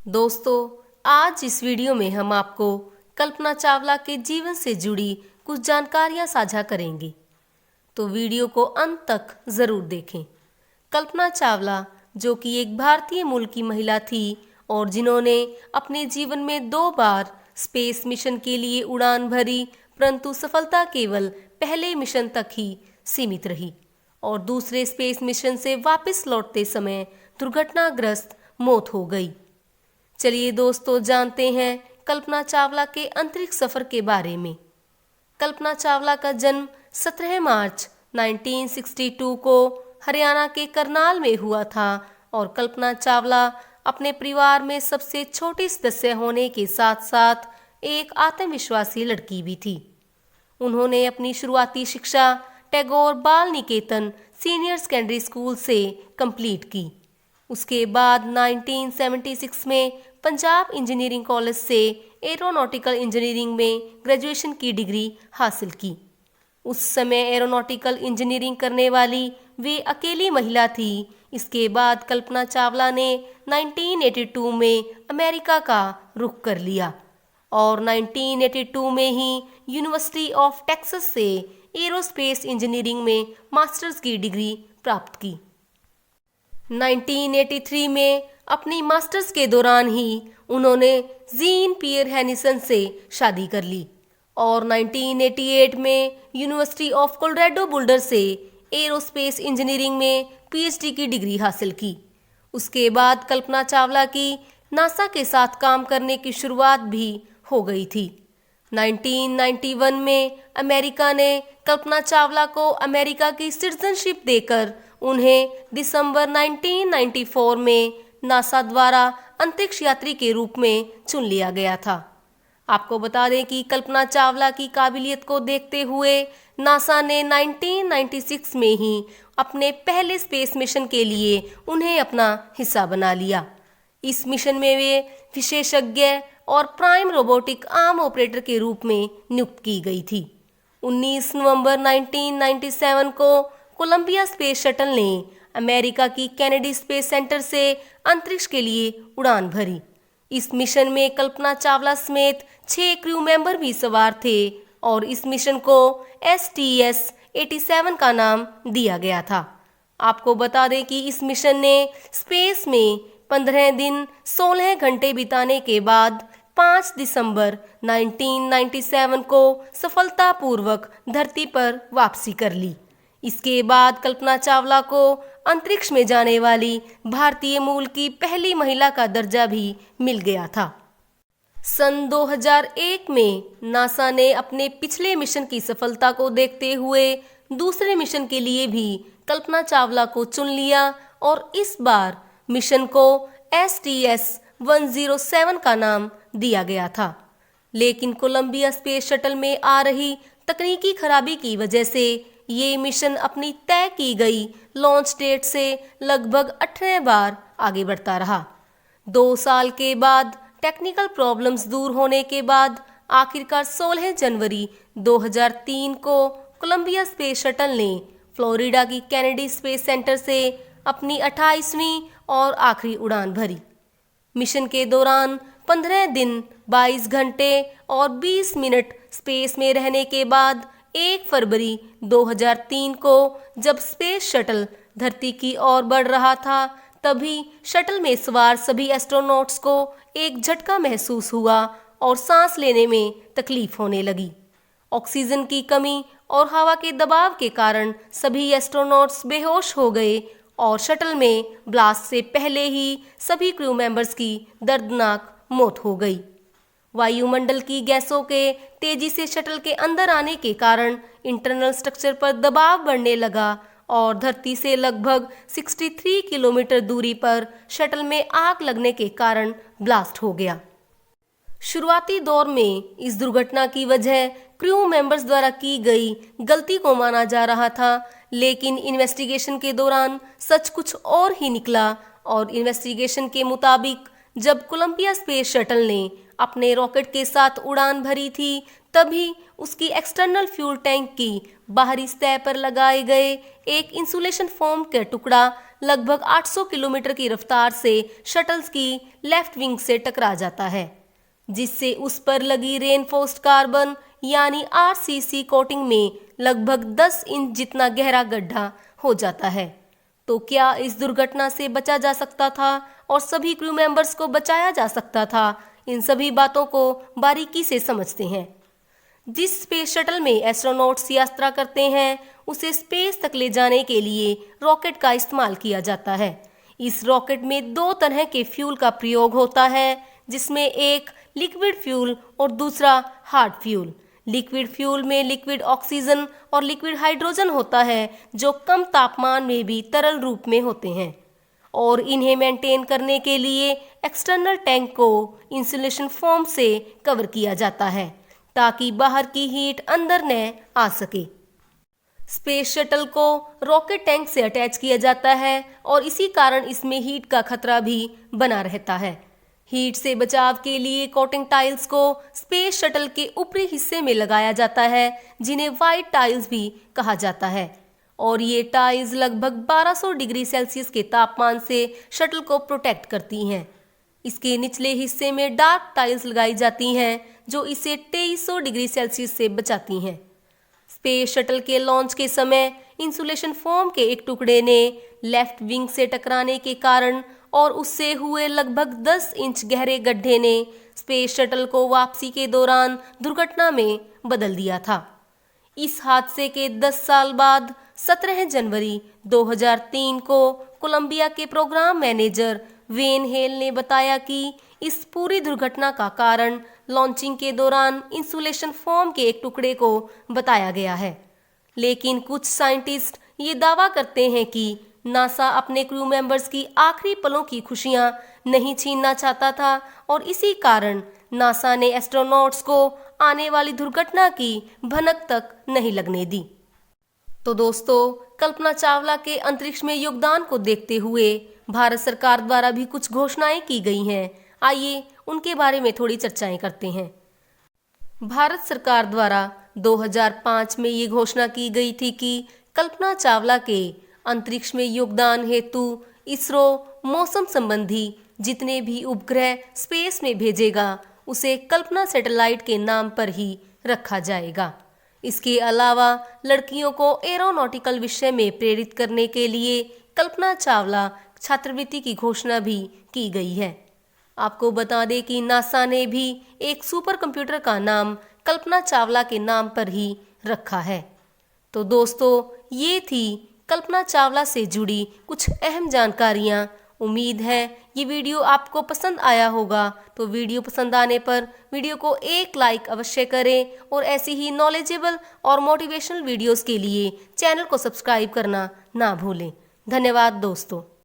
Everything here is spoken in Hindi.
दोस्तों, आज इस वीडियो में हम आपको कल्पना चावला के जीवन से जुड़ी कुछ जानकारियां साझा करेंगे, तो वीडियो को अंत तक ज़रूर देखें। कल्पना चावला, जो कि एक भारतीय मूल की महिला थी और जिन्होंने अपने जीवन में 2 बार स्पेस मिशन के लिए उड़ान भरी, परंतु सफलता केवल पहले मिशन तक ही सीमित रही और दूसरे स्पेस मिशन से वापस लौटते समय दुर्घटनाग्रस्त मौत हो गई। चलिए दोस्तों, जानते हैं कल्पना चावला के अंतरिक्ष सफर के बारे में। कल्पना चावला का जन्म 17 मार्च 1962 को हरियाणा के करनाल में हुआ था और कल्पना चावला अपने परिवार में सबसे छोटी सदस्य होने के साथ साथ एक आत्मविश्वासी लड़की भी थी। उन्होंने अपनी शुरुआती शिक्षा टैगोर बाल निकेतन सीनियर सेकेंडरी स्कूल से कंप्लीट की। उसके बाद 1976 में पंजाब इंजीनियरिंग कॉलेज से एरोनॉटिकल इंजीनियरिंग में ग्रेजुएशन की डिग्री हासिल की। उस समय एरोनॉटिकल इंजीनियरिंग करने वाली वे अकेली महिला थी। इसके बाद कल्पना चावला ने 1982 में अमेरिका का रुख कर लिया और 1982 में ही यूनिवर्सिटी ऑफ टेक्सास से एरोस्पेस इंजीनियरिंग में मास्टर्स की डिग्री प्राप्त की। 1983 में अपनी मास्टर्स के दौरान ही उन्होंने जीन पियर हैनिसन से शादी कर ली और 1988 में यूनिवर्सिटी ऑफ कोलोराडो बोल्डर से एरोस्पेस इंजीनियरिंग में पीएचडी की डिग्री हासिल की। उसके बाद कल्पना चावला की नासा के साथ काम करने की शुरुआत भी हो गई थी। 1991 में अमेरिका ने कल्पना चावला को अमेरिका की सिटीजनशिप देकर उन्हें दिसंबर 1994 में नासा द्वारा अंतरिक्ष यात्री के रूप में चुन लिया गया था। आपको बता दें कि कल्पना चावला की काबिलियत को देखते हुए नासा ने 1996 में ही अपने पहले स्पेस मिशन के लिए उन्हें अपना हिस्सा बना लिया। इस मिशन में वे विशेषज्ञ और प्राइम रोबोटिक आर्म ऑपरेटर के रूप में नियुक्त की गई थी। 19 नवंबर 1997 को कोलंबिया स्पेस शटल ने अमेरिका की कैनेडी स्पेस सेंटर से अंतरिक्ष के लिए उड़ान भरी। इस मिशन में कल्पना चावला समेत 6 क्रू मेंबर भी सवार थे और इस मिशन को STS-87 का नाम दिया गया था। आपको बता दें कि इस मिशन ने स्पेस में 15 दिन 16 घंटे बिताने के बाद 5 दिसंबर 1997 को सफलतापूर्वक धरती पर वापसी कर ली। इसके बाद कल्पना चावला को अंतरिक्ष में जाने वाली भारतीय मूल की पहली महिला का दर्जा भी मिल गया था। सन 2001 में नासा ने अपने पिछले मिशन की सफलता को देखते हुए दूसरे मिशन के लिए भी कल्पना चावला को चुन लिया और इस बार मिशन को STS-107 का नाम दिया गया था। लेकिन कोलंबिया स्पेस शटल में आ रही तकनीकी खराबी की वजह से ये मिशन अपनी तय की गई लॉन्च डेट से लगभग 18 बार आगे बढ़ता रहा। 2 साल के बाद टेक्निकल प्रॉब्लम्स दूर होने के बाद आखिरकार 16 जनवरी 2003 को कोलंबिया स्पेस शटल ने फ्लोरिडा की कैनेडी स्पेस सेंटर से अपनी 28वीं और आखिरी उड़ान भरी। मिशन के दौरान 15 दिन 22 घंटे और 20 मिनट स्पेस में रहने के बाद 1 फरवरी 2003 को जब स्पेस शटल धरती की ओर बढ़ रहा था, तभी शटल में सवार सभी एस्ट्रोनॉट्स को एक झटका महसूस हुआ और सांस लेने में तकलीफ होने लगी। ऑक्सीजन की कमी और हवा के दबाव के कारण सभी एस्ट्रोनॉट्स बेहोश हो गए और शटल में ब्लास्ट से पहले ही सभी क्रू मेंबर्स की दर्दनाक मौत हो गई। वायुमंडल की गैसों के तेजी से शटल के अंदर आने के कारण इंटरनल स्ट्रक्चर पर दबाव बढ़ने लगा और धरती से लगभग 63 किलोमीटर दूरी पर शटल में आग लगने के कारण ब्लास्ट हो गया। शुरुआती दौर में इस दुर्घटना की वजह क्रू मेंबर्स द्वारा की गई गलती को माना जा रहा था, लेकिन इन्वेस्टिगेशन के दौरान सच कुछ और ही निकला और इन्वेस्टिगेशन के मुताबिक जब कोलंबिया स्पेस शटल ने अपने रॉकेट के साथ उड़ान भरी थी, तभी उसकी एक्सटर्नल फ्यूल टैंक की बाहरी सतह पर लगाए गए एक इंसुलेशन फोम का टुकड़ा लगभग 800 किलोमीटर की रफ्तार से शटल्स की लेफ्ट विंग से टकरा जाता है, जिससे उस पर लगी रेनफोर्स्ड कार्बन यानी आरसीसी कोटिंग में लगभग 10 इंच जितना गहरा गड्ढा हो जाता है। तो क्या इस दुर्घटना से बचा जा सकता था और सभी क्रू मेंबर्स को बचाया जा सकता था? इन सभी बातों को बारीकी से समझते हैं। जिस स्पेस शटल में एस्ट्रोनॉट्स यात्रा करते हैं उसे स्पेस तक ले जाने के लिए रॉकेट का इस्तेमाल किया जाता है। इस रॉकेट में 2 तरह के फ्यूल का प्रयोग होता है, जिसमें एक लिक्विड फ्यूल और दूसरा हार्ड फ्यूल। लिक्विड फ्यूल में लिक्विड ऑक्सीजन और लिक्विड हाइड्रोजन होता है, जो कम तापमान में भी तरल रूप में होते हैं, और इन्हें मेंटेन करने के लिए एक्सटर्नल टैंक को इंसुलेशन फोम से कवर किया जाता है ताकि बाहर की हीट अंदर न आ सके। स्पेस शटल को रॉकेट टैंक से अटैच किया जाता है और इसी कारण इसमें हीट का खतरा भी बना रहता है। हीट से बचाव के लिए कोटिंग टाइल्स को स्पेस शटल के ऊपरी हिस्से में लगाया जाता है, जिन्हें व्हाइट टाइल्स भी कहा जाता है, और ये टाइल्स लगभग 1200 डिग्री सेल्सियस के तापमान से शटल को प्रोटेक्ट करती हैं। इसके निचले हिस्से में डार्क टाइल्स लगाई जाती हैं, जो इसे 2300 डिग्री सेल्सियस से बचाती हैं। स्पेस शटल के लॉन्च के समय इंसुलेशन फोम के एक टुकड़े ने लेफ्ट विंग से टकराने के कारण और उससे हुए लगभग 10 इंच गहरे गड्ढे ने स्पेस शटल को वापसी के दौरान दुर्घटना में बदल दिया था। इस हादसे के 10 साल बाद 17 जनवरी 2003 को कोलंबिया के प्रोग्राम मैनेजर वेन हेल ने बताया कि इस पूरी दुर्घटना का कारण लॉन्चिंग के दौरान इंसुलेशन फोम के एक टुकड़े को बताया गया है। लेकिन कुछ साइंटिस्ट ये दावा करते हैं कि नासा अपने क्रू मेंबर्स की आखिरी पलों की खुशियां नहीं छीनना चाहता था और इसी कारण नासा ने एस्ट्रोनॉट्स को आने वाली दुर्घटना की भनक तक नहीं लगने दी। तो दोस्तों, कल्पना चावला के अंतरिक्ष में योगदान को देखते हुए भारत सरकार द्वारा भी कुछ घोषणाएं की गई हैं। आइए उनके बारे में थोड़ी चर्चाएं करते हैं। भारत सरकार द्वारा 2005 में ये घोषणा की गई थी कि कल्पना चावला के अंतरिक्ष में योगदान हेतु इसरो मौसम संबंधी जितने भी उपग्रह स्पेस में भेजेगा उसे कल्पना सैटेलाइट के नाम पर ही रखा जाएगा। इसके अलावा लड़कियों को एरोनॉटिकल विषय में प्रेरित करने के लिए कल्पना चावला छात्रवृत्ति की घोषणा भी की गई है। आपको बता दें कि नासा ने भी एक सुपर कंप्यूटर का नाम कल्पना चावला के नाम पर ही रखा है। तो दोस्तों, ये थी कल्पना चावला से जुड़ी कुछ अहम जानकारियाँ। उम्मीद है ये वीडियो आपको पसंद आया होगा। तो वीडियो पसंद आने पर वीडियो को एक लाइक अवश्य करें और ऐसी ही नॉलेजेबल और मोटिवेशनल वीडियोस के लिए चैनल को सब्सक्राइब करना ना भूलें। धन्यवाद दोस्तों।